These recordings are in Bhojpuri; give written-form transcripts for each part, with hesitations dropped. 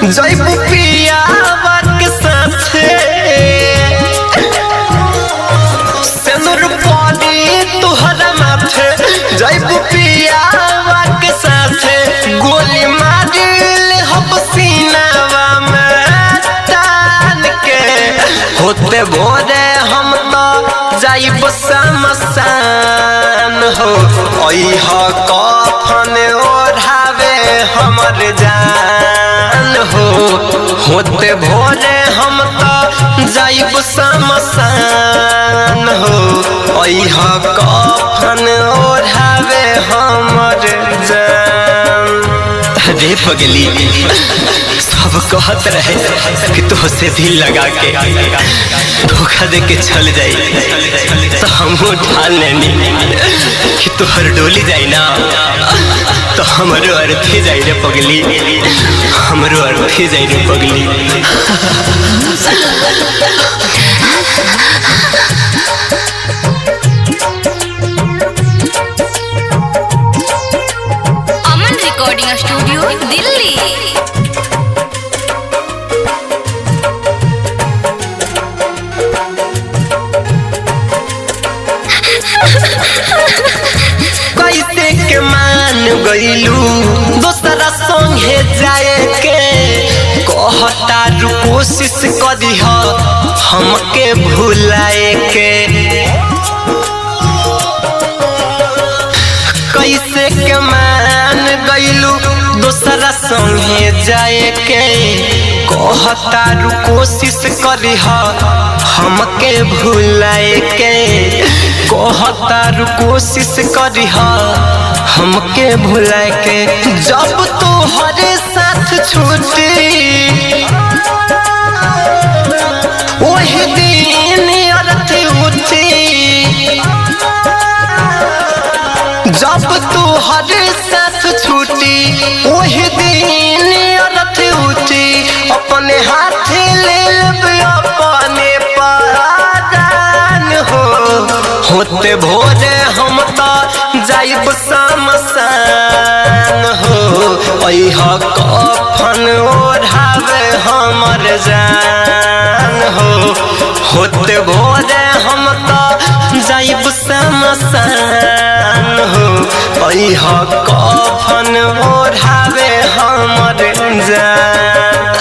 जइबू पियावा के साथे सेनुर पड़ी तुहरा माथे जइबू पियावा के साथे गोली मारिल हम सीनावा में तान के होते भोरे हम तो जाइब शमशान हो ओह कफन ओढ़ावे हमर जान हो होते भोरे हम तो जाइब शमशान हो ओह कफन ओढ़ावे हमर जान। रे पगली सब कहत रहे कि तुझसे दिल लगा के धोखा दे के चल जाई तो हम ठान लेनी कि तुहर डोली जाई ना तो हमरो अर्थी जाई रे पगली हमरो अर्थी जाई रे पगली। अमन रिकॉर्डिंग स्टूडियो दिल्ली। कैसे के मान गइलू दोसरा संगे जाए के कहता रु कोशिश करी हमके भुलाए के कैसे के मान गइलू दोसरा संगे जाए के कहता रु कोशिश करी हमके भुलाए के कहता रु कोशिश करी हमके भुलाए के जब तो हरे साथ छूटी वही दिन अर्थी उठी जब तू हरे साथ छूटी वही दिन अर्थी उठी अपने हाथ ले लेबे अपने परान हो होते भोरे हम तो जाइब शमशान हो ओह कफन ओढ़ावे हमर जान हो होते भोरे हम तो जाइब शमशान हो ओह कफन ओढ़ावे हमर जान।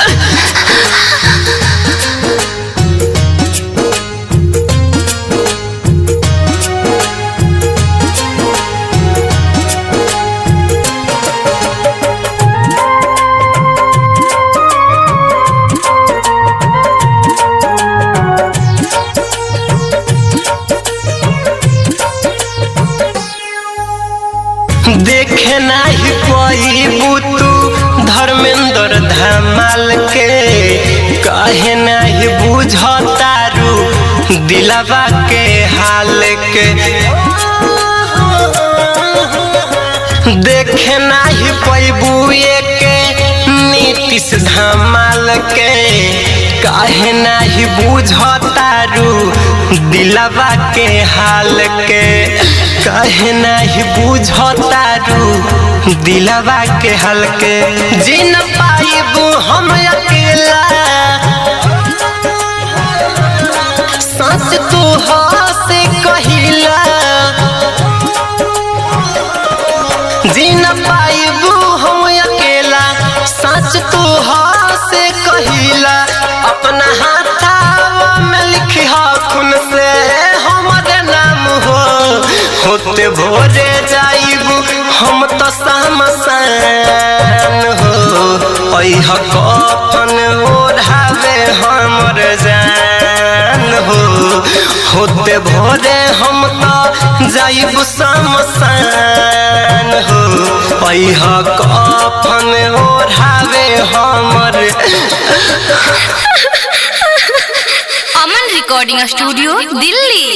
देखे नाही पैबू तू धर्मेंद्र धमाल के कहे नहीं बुझतारू दिलवा के हाल के देखे नहीं पैबू के नीतीश धमाल के कहे नहीं बुझतारू दिलवा के हाल के कहे नहीं बुझतारू दिलवा के हाल के जिन पाइबू हम अकेला सच तू से कहिला जिन पाइबू हम अकेला सच तू से कहिला अपना हाथावा में लिखी खून से हमारे नाम हो होते भोरे जाइबू हम तो शमशान हो ओह कफन ओढ़ावे हमर जान हो होते भोरे हम तो जाइब शमशान हो ओह कफन ओढ़ावे हमर। अमन रिकॉर्डिंग स्टूडियो दिल्ली।